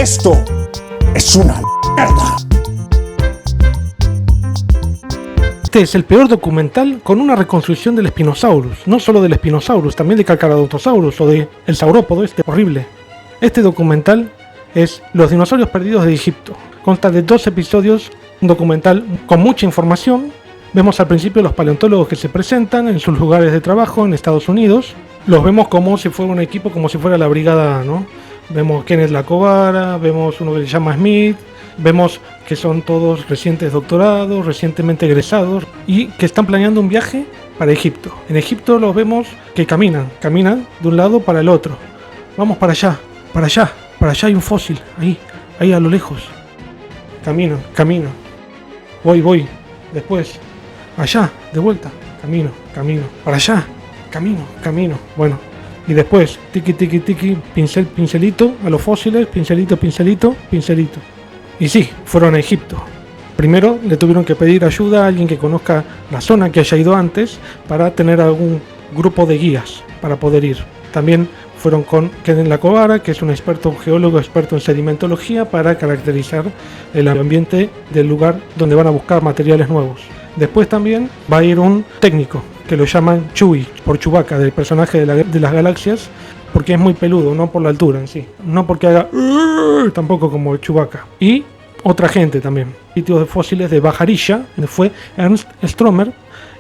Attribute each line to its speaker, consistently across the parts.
Speaker 1: Esto es una mierda.
Speaker 2: Este es el peor documental con una reconstrucción del Spinosaurus, no solo del Spinosaurus, también de Carcharodontosaurus o de el saurópodo este horrible. Este documental es Los dinosaurios perdidos de Egipto. Consta de 2 episodios, un documental con mucha información. Vemos al principio los paleontólogos que se presentan en sus lugares de trabajo en Estados Unidos. Los vemos como si fuera un equipo, como si fuera la brigada A, ¿no? Vemos Kenneth Lacobara, vemos uno que se llama Smith, vemos que son todos recientes doctorados, recientemente egresados y que están planeando un viaje para Egipto. En Egipto los vemos que caminan de un lado para el otro. Vamos para allá hay un fósil, ahí a lo lejos. Camino, voy, después, allá, de vuelta, camino, para allá, camino, bueno. Y después, tiki, pincelito a los fósiles, pincelito. Y sí, fueron a Egipto. Primero le tuvieron que pedir ayuda a alguien que conozca la zona, que haya ido antes, para tener algún grupo de guías para poder ir. También fueron con Kenneth Lacobara, que es un geólogo experto en sedimentología, para caracterizar el ambiente del lugar donde van a buscar materiales nuevos. Después también va a ir un técnico, que lo llaman Chewie, por Chewbacca, del personaje de las galaxias, porque es muy peludo, no por la altura en sí, no porque haga tampoco como Chewbacca. Y otra gente también, sitios de fósiles de Bajarilla, fue Ernst Stromer,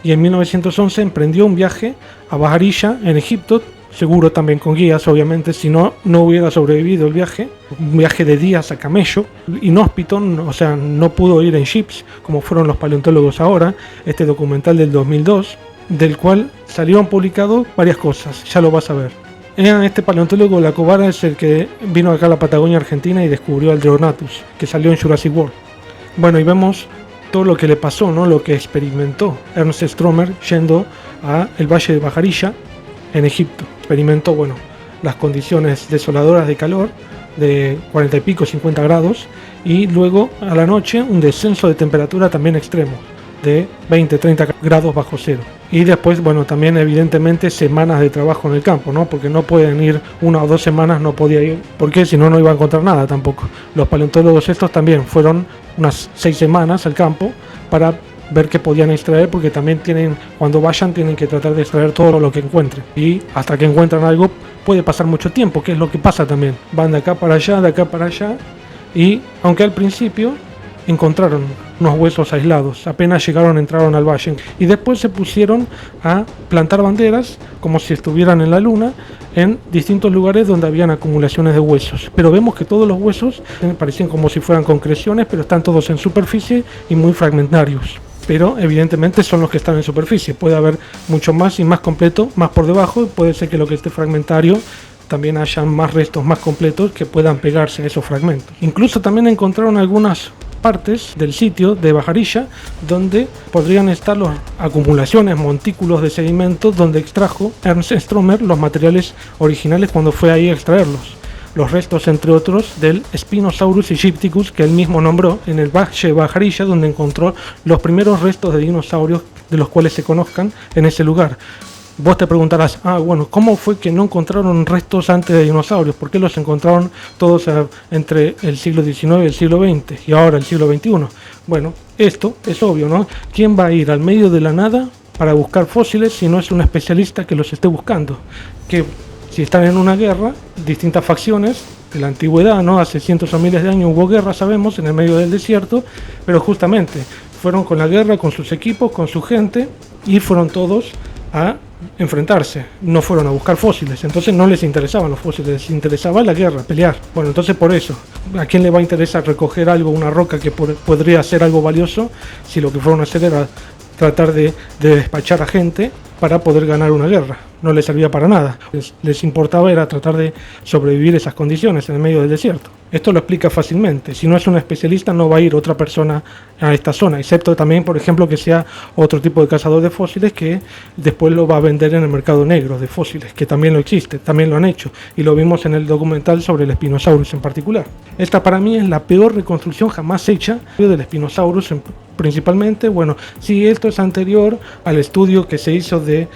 Speaker 2: y en 1911 emprendió un viaje a Bajarilla en Egipto, seguro también con guías, obviamente, si no hubiera sobrevivido el viaje, un viaje de días a camello, inhóspito, o sea, no pudo ir en jeeps, como fueron los paleontólogos ahora. Este documental del 2002, del cual salieron publicados varias cosas, ya lo vas a ver. Este paleontólogo Lacobara es el que vino acá a la Patagonia Argentina y descubrió al Dreonatus, que salió en Jurassic World. Bueno, y vemos todo lo que le pasó, ¿no? Lo que experimentó Ernst Stromer yendo a el Valle de Bajarilla en Egipto. Experimentó, bueno, las condiciones desoladoras de calor de 40 y pico, 50 grados, y luego a la noche un descenso de temperatura también extremo, de 20, 30 grados bajo cero. Y después, bueno, también evidentemente semanas de trabajo en el campo, ¿no? Porque no pueden ir 1 o 2 semanas, no podía ir, porque si no, no iba a encontrar nada tampoco. Los paleontólogos estos también fueron unas 6 semanas al campo para ver qué podían extraer, porque también cuando vayan tienen que tratar de extraer todo lo que encuentren, y hasta que encuentran algo puede pasar mucho tiempo, que es lo que pasa también. Van de acá para allá, y aunque al principio encontraron unos huesos aislados, apenas entraron al valle, y después se pusieron a plantar banderas como si estuvieran en la luna en distintos lugares donde habían acumulaciones de huesos, pero vemos que todos los huesos parecían como si fueran concreciones, pero están todos en superficie y muy fragmentarios. Pero evidentemente son los que están en superficie, puede haber mucho más y más completo, más por debajo, puede ser que lo que esté fragmentario también hayan más restos más completos que puedan pegarse a esos fragmentos. Incluso también encontraron algunas partes del sitio de Bajarilla donde podrían estar las acumulaciones, montículos de sedimentos donde extrajo Ernst Stromer los materiales originales cuando fue ahí a extraerlos. Los restos, entre otros, del Spinosaurus aegypticus, que él mismo nombró en el Valle de Bajarilla, donde encontró los primeros restos de dinosaurios de los cuales se conozcan en ese lugar. Vos te preguntarás, bueno, ¿cómo fue que no encontraron restos antes de dinosaurios? ¿Por qué los encontraron todos entre el siglo XIX y el siglo XX y ahora el siglo XXI? Bueno, esto es obvio, ¿no? ¿Quién va a ir al medio de la nada para buscar fósiles si no es un especialista que los esté buscando? Que si están en una guerra, distintas facciones de la antigüedad, ¿no? Hace cientos o miles de años hubo guerra, sabemos, en el medio del desierto, pero justamente fueron con la guerra, con sus equipos, con su gente, y fueron todos a enfrentarse, no fueron a buscar fósiles, entonces no les interesaban los fósiles, les interesaba la guerra, pelear. Bueno, entonces por eso, ¿a quién le va a interesar recoger algo, una roca que podría ser algo valioso, si lo que fueron a hacer era tratar de despachar a gente para poder ganar una guerra? No les servía para nada, les importaba era tratar de sobrevivir esas condiciones en el medio del desierto. Esto lo explica fácilmente. Si no es un especialista, no va a ir otra persona a esta zona, excepto también, por ejemplo, que sea otro tipo de cazador de fósiles que después lo va a vender en el mercado negro de fósiles, que también lo existe, también lo han hecho, y lo vimos en el documental sobre el Spinosaurus en particular. Esta para mí es la peor reconstrucción jamás hecha del Spinosaurus, principalmente. Bueno, sí, esto es anterior al estudio que se hizo del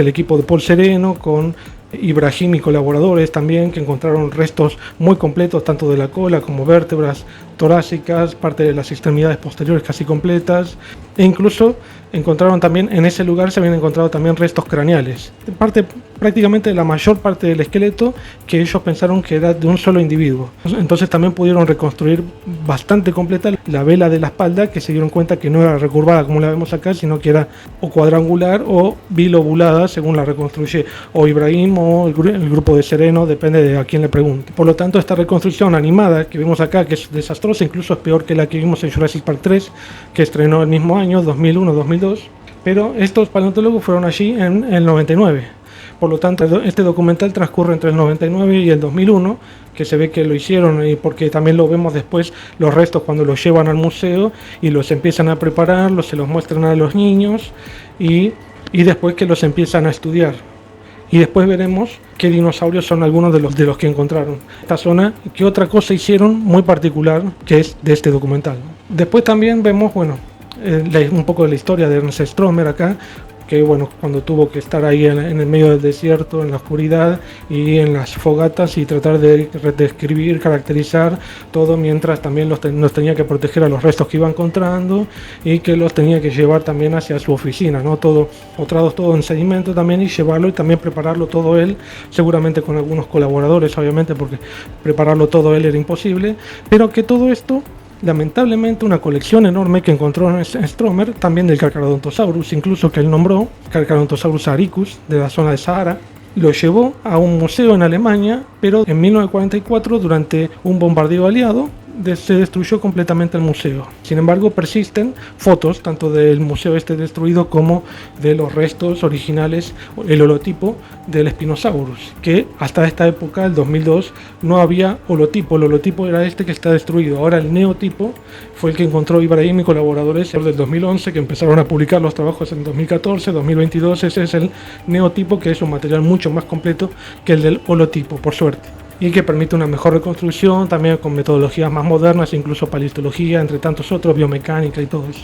Speaker 2: equipo de Paul Sereno con Ibrahim y colaboradores también, que encontraron restos muy completos tanto de la cola como vértebras torácicas, parte de las extremidades posteriores casi completas, e incluso encontraron también, en ese lugar se habían encontrado también restos craneales, prácticamente la mayor parte del esqueleto que ellos pensaron que era de un solo individuo. Entonces también pudieron reconstruir bastante completa la vela de la espalda, que se dieron cuenta que no era recurvada como la vemos acá, sino que era o cuadrangular o bilobulada, según la reconstruye o Ibrahim o el grupo de Sereno, depende de a quién le pregunte. Por lo tanto, esta reconstrucción animada que vemos acá, que es desastrosa, incluso es peor que la que vimos en Jurassic Park 3, que estrenó el mismo año, 2001-2002, pero estos paleontólogos fueron allí en el 99. Por lo tanto, este documental transcurre entre el 99 y el 2001, que se ve que lo hicieron, y porque también lo vemos después, los restos cuando los llevan al museo y los empiezan a preparar, se los muestran a los niños y después que los empiezan a estudiar. Y después veremos qué dinosaurios son algunos de los que encontraron. Esta zona, qué otra cosa hicieron muy particular, que es de este documental. Después también vemos, un poco de la historia de Ernst Stromer acá, que cuando tuvo que estar ahí en el medio del desierto, en la oscuridad y en las fogatas y tratar de describir, caracterizar todo, mientras también nos tenía que proteger a los restos que iba encontrando y que los tenía que llevar también hacia su oficina, ¿no? Todo en sedimento también, y llevarlo y también prepararlo todo él, seguramente con algunos colaboradores, obviamente, porque prepararlo todo él era imposible, pero que todo esto, lamentablemente, una colección enorme que encontró en Stromer, también del Carcharodontosaurus, incluso que él nombró, Carcharodontosaurus aricus, de la zona de Sahara, lo llevó a un museo en Alemania, pero en 1944, durante un bombardeo aliado, se destruyó completamente el museo. Sin embargo, persisten fotos tanto del museo destruido como de los restos originales, el holotipo del Spinosaurus, que hasta esta época, el 2002, no había holotipo. El holotipo era que está destruido. Ahora el neotipo fue el que encontró Ibrahim y colaboradores del 2011, que empezaron a publicar los trabajos en 2014, 2022. Ese es el neotipo, que es un material mucho más completo que el del holotipo, por suerte, y que permite una mejor reconstrucción, también con metodologías más modernas, incluso paleontología, entre tantos otros, biomecánica y todo eso,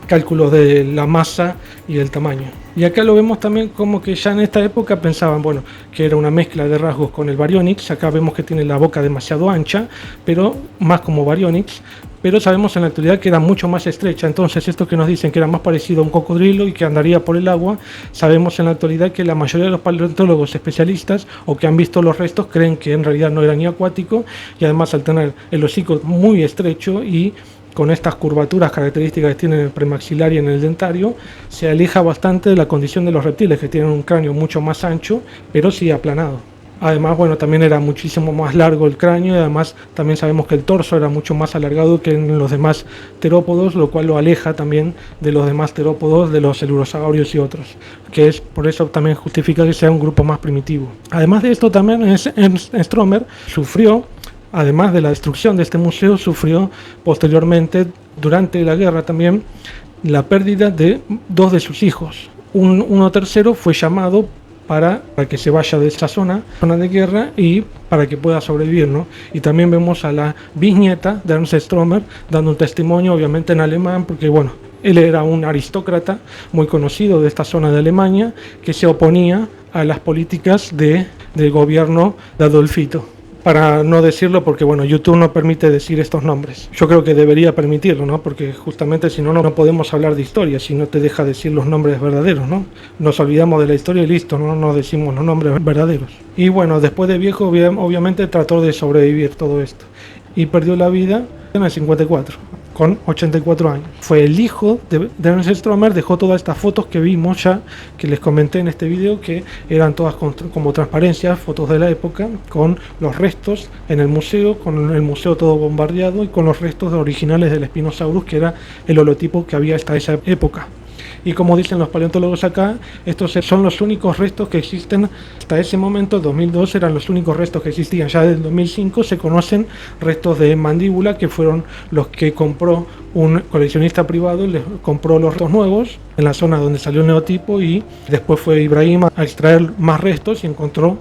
Speaker 2: cálculos de la masa y el tamaño. Y acá lo vemos también como que ya en esta época pensaban, que era una mezcla de rasgos con el Baryonyx. Acá vemos que tiene la boca demasiado ancha, pero más como Baryonyx, pero sabemos en la actualidad que era mucho más estrecha. Entonces, esto que nos dicen que era más parecido a un cocodrilo y que andaría por el agua, sabemos en la actualidad que la mayoría de los paleontólogos especialistas o que han visto los restos creen que en realidad no era ni acuático, y además al tener el hocico muy estrecho y con estas curvaturas características que tienen en el premaxilar y en el dentario, se aleja bastante de la condición de los reptiles, que tienen un cráneo mucho más ancho, pero sí aplanado. Además, también era muchísimo más largo el cráneo, y además también sabemos que el torso era mucho más alargado que en los demás terópodos, lo cual lo aleja también de los demás terópodos, de los celurosaurios y otros, que es por eso también justifica que sea un grupo más primitivo. Además de esto, también Stromer sufrió, además de la destrucción de este museo, sufrió posteriormente, durante la guerra también, la pérdida de 2 de sus hijos. Uno tercero fue llamado para que se vaya de esa zona de guerra y para que pueda sobrevivir, ¿no? Y también vemos a la bisnieta de Ernst Stromer dando un testimonio, obviamente en alemán, porque él era un aristócrata muy conocido de esta zona de Alemania, que se oponía a las políticas del gobierno de Adolfito. Para no decirlo, porque YouTube no permite decir estos nombres. Yo creo que debería permitirlo, ¿no? Porque justamente si no, no podemos hablar de historia, si no te deja decir los nombres verdaderos, ¿no? Nos olvidamos de la historia y listo, no nos decimos los nombres verdaderos. Y después de viejo, obviamente trató de sobrevivir todo esto. Y perdió la vida en el 54, con 84 años. Fue el hijo de Ernst Stromer, dejó todas estas fotos que vimos ya, que les comenté en este video, que eran todas como transparencias, fotos de la época, con los restos en el museo, con el museo todo bombardeado y con los restos originales del Spinosaurus, que era el holotipo que había hasta esa época. Y como dicen los paleontólogos acá, estos son los únicos restos que existen hasta ese momento. En 2002 eran los únicos restos que existían. Ya desde el 2005 se conocen restos de mandíbula, que fueron los que compró un coleccionista privado, les compró los restos nuevos en la zona donde salió el neotipo, y después fue Ibrahim a extraer más restos y encontró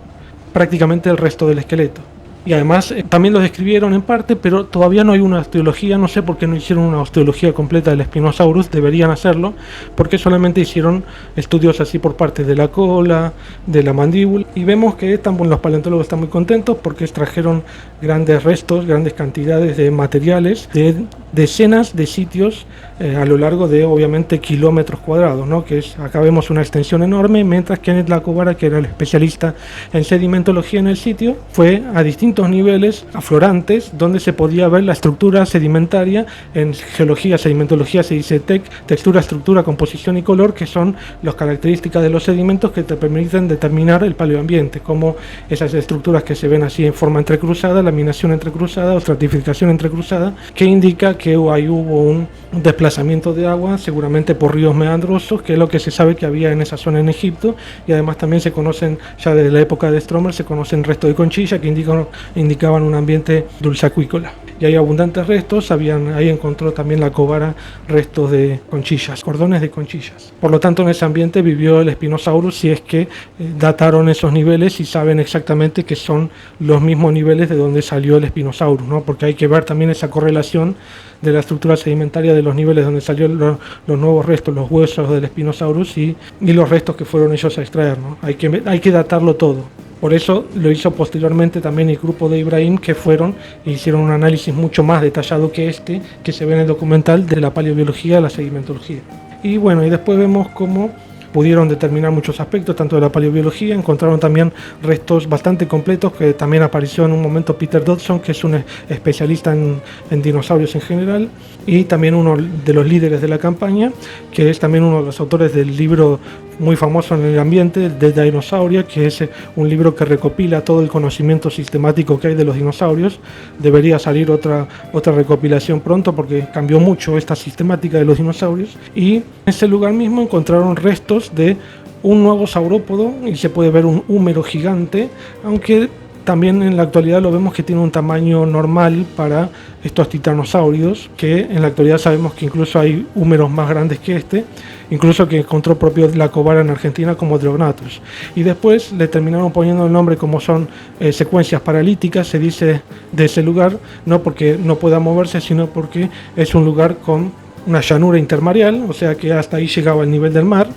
Speaker 2: prácticamente el resto del esqueleto. Y además también los describieron en parte, pero todavía no hay una osteología. No sé por qué no hicieron una osteología completa del Spinosaurus, deberían hacerlo, porque solamente hicieron estudios así por partes de la cola, de la mandíbula, y vemos que los paleontólogos están muy contentos porque extrajeron grandes restos, grandes cantidades de materiales de decenas de sitios a lo largo de obviamente kilómetros cuadrados, ¿no? Acá vemos una extensión enorme, mientras que Kenneth Lacovara, que era el especialista en sedimentología en el sitio, fue a distintos niveles aflorantes donde se podía ver la estructura sedimentaria. En geología, sedimentología se dice textura, estructura, composición y color, que son las características de los sedimentos que te permiten determinar el paleoambiente, como esas estructuras que se ven así en forma entrecruzada, laminación entrecruzada o estratificación entrecruzada, que indica que ahí hubo un desplazamiento de agua, seguramente por ríos meandrosos, que es lo que se sabe que había en esa zona en Egipto. Y además también se conocen, ya desde la época de Stromer, se conocen restos de conchilla que indicaban un ambiente dulceacuícola. Y hay abundantes restos, ahí encontró también Lacovara restos de conchillas, cordones de conchillas. Por lo tanto, en ese ambiente vivió el Spinosaurus, si es que dataron esos niveles y saben exactamente que son los mismos niveles de donde salió el Spinosaurus, ¿no? Porque hay que ver también esa correlación de la estructura sedimentaria de los niveles donde salieron los nuevos restos, los huesos del Spinosaurus y los restos que fueron ellos a extraer, ¿no? Hay que datarlo todo. Por eso lo hizo posteriormente también el grupo de Ibrahim, que fueron e hicieron un análisis mucho más detallado que que se ve en el documental de la paleobiología, la sedimentología. Y bueno, y después vemos cómo pudieron determinar muchos aspectos, tanto de la paleobiología. Encontraron también restos bastante completos, que también apareció en un momento Peter Dodson, que es un especialista en dinosaurios en general, y también uno de los líderes de la campaña, que es también uno de los autores del libro muy famoso en el ambiente, de Dinosauria, que es un libro que recopila todo el conocimiento sistemático que hay de los dinosaurios. Debería salir otra recopilación pronto, porque cambió mucho esta sistemática de los dinosaurios. Y en ese lugar mismo encontraron restos de un nuevo saurópodo, y se puede ver un húmero gigante, aunque también en la actualidad lo vemos que tiene un tamaño normal para estos titanosaurios, que en la actualidad sabemos que incluso hay húmeros más grandes que incluso que encontró propio Lacovara en Argentina como Drognathus. Y después le terminaron poniendo el nombre como son secuencias paralíticas, se dice de ese lugar, no porque no pueda moverse, sino porque es un lugar con una llanura intermareal, o sea que hasta ahí llegaba el nivel del mar,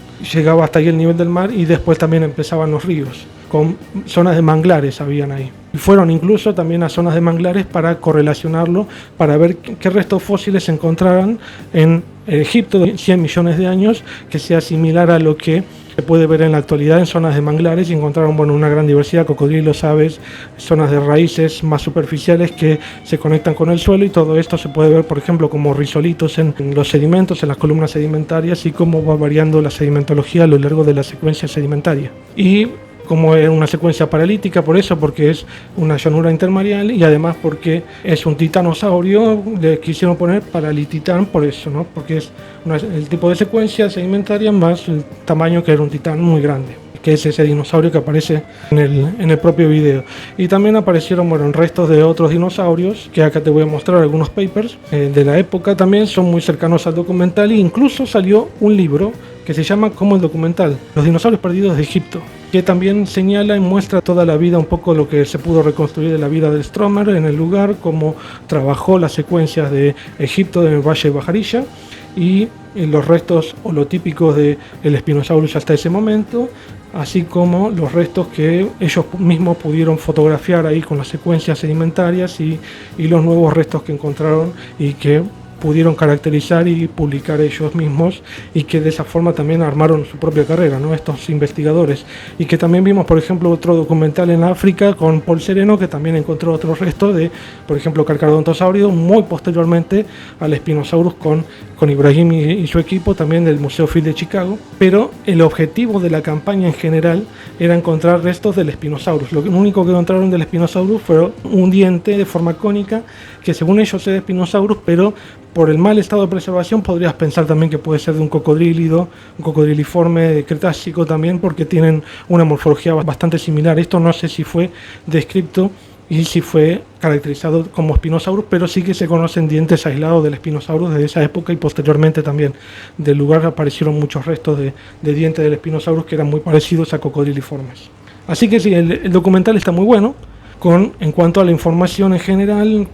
Speaker 2: y después también empezaban los ríos, con zonas de manglares habían ahí. Y fueron incluso también a zonas de manglares para correlacionarlo, para ver qué restos fósiles se encontraran en Egipto de 100 millones de años, que sea similar a lo que se puede ver en la actualidad en zonas de manglares, y encontraron una gran diversidad, cocodrilos, aves, zonas de raíces más superficiales que se conectan con el suelo, y todo esto se puede ver, por ejemplo, como risolitos en los sedimentos, en las columnas sedimentarias, y cómo va variando la sedimentología a lo largo de la secuencia sedimentaria. Y como es una secuencia paralítica, por eso, porque es una llanura intermareal, y además porque es un titanosaurio, le quisieron poner paralititán por eso, ¿no? Porque es el tipo de secuencia sedimentaria más el tamaño, que era un titán muy grande, que es ese dinosaurio que aparece en el propio video. Y también aparecieron restos de otros dinosaurios, que acá te voy a mostrar algunos papers de la época, también son muy cercanos al documental, e incluso salió un libro que se llama como el documental, Los dinosaurios perdidos de Egipto, que también señala y muestra toda la vida, un poco lo que se pudo reconstruir de la vida de Stromer en el lugar, cómo trabajó las secuencias de Egipto en el Valle de Bajarilla, y los restos holotípicos del Spinosaurus hasta ese momento, así como los restos que ellos mismos pudieron fotografiar ahí con las secuencias sedimentarias, y los nuevos restos que encontraron y que pudieron caracterizar y publicar ellos mismos, y que de esa forma también armaron su propia carrera, ¿no? Estos investigadores. Y que también vimos, por ejemplo, otro documental en África con Paul Sereno, que también encontró otros restos de, por ejemplo, Carcharodontosaurio, muy posteriormente al Spinosaurus con Ibrahim y su equipo, también del Museo Field de Chicago. Pero el objetivo de la campaña en general era encontrar restos del Spinosaurus. Lo único que encontraron del Spinosaurus fue un diente de forma cónica, que según ellos es de Spinosaurus, pero por el mal estado de preservación podrías pensar también que puede ser de un cocodrílido, un cocodriliforme cretácico también, porque tienen una morfología bastante similar. Esto no sé si fue descrito y si fue caracterizado como Spinosaurus, pero sí que se conocen dientes aislados del Spinosaurus de esa época, y posteriormente también del lugar aparecieron muchos restos de dientes del Spinosaurus que eran muy parecidos a cocodriliformes. Así que sí, el documental está muy bueno. en cuanto a la información en general,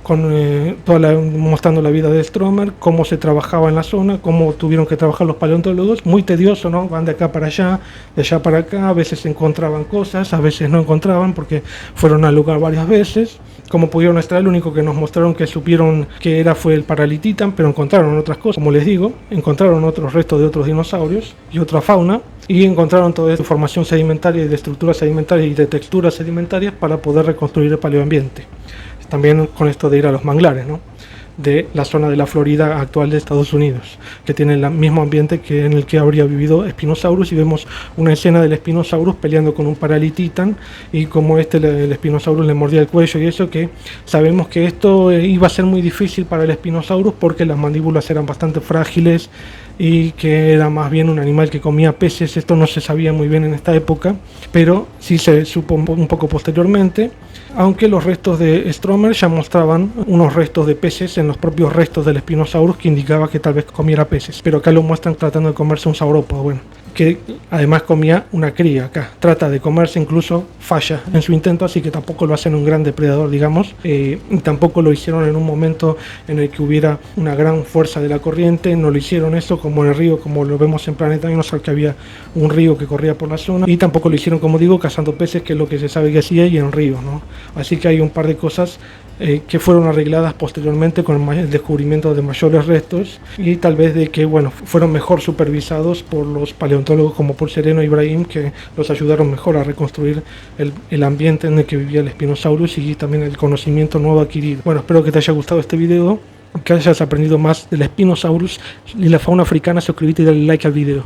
Speaker 2: mostrando la vida de Stromer, cómo se trabajaba en la zona, cómo tuvieron que trabajar los paleontólogos. Muy tedioso, ¿no? Van de acá para allá, de allá para acá, a veces encontraban cosas, a veces no encontraban porque fueron al lugar varias veces. Como pudieron extraer, lo único que nos mostraron que supieron que fue el Paralititan, pero encontraron otras cosas, como les digo, encontraron otros restos de otros dinosaurios y otra fauna, y encontraron toda esta formación sedimentaria y de estructuras sedimentarias y de texturas sedimentarias para poder reconstruir el paleoambiente. También con esto de ir a los manglares, ¿no?, de la zona de la Florida actual de Estados Unidos, que tiene el mismo ambiente que en el que habría vivido Spinosaurus, y vemos una escena del Spinosaurus peleando con un Paralititan y como el Spinosaurus le mordía el cuello, y eso que sabemos que esto iba a ser muy difícil para el Spinosaurus porque las mandíbulas eran bastante frágiles y que era más bien un animal que comía peces. Esto no se sabía muy bien en esta época, pero sí se supo un poco posteriormente, aunque los restos de Stromer ya mostraban unos restos de peces en los propios restos del Spinosaurus que indicaba que tal vez comiera peces, pero acá lo muestran tratando de comerse un saurópodo, bueno, que además comía una cría. Acá trata de comerse, incluso falla en su intento, así que tampoco lo hacen un gran depredador, digamos, y tampoco lo hicieron en un momento en el que hubiera una gran fuerza de la corriente. No lo hicieron eso como en el río, como lo vemos en Planeta Dinosaur, que había un río que corría por la zona, y tampoco lo hicieron, como digo, cazando peces, que es lo que se sabe que hacía, y en ríos, ¿no? Así que hay un par de cosas que fueron arregladas posteriormente con el descubrimiento de mayores restos, y tal vez de que, bueno, fueron mejor supervisados por los paleontólogos como Paul Sereno y Ibrahim, que los ayudaron mejor a reconstruir el ambiente en el que vivía el Spinosaurus y también el conocimiento nuevo adquirido. Bueno, espero que te haya gustado este video, que hayas aprendido más del Spinosaurus y la fauna africana. Suscríbete y dale like al video.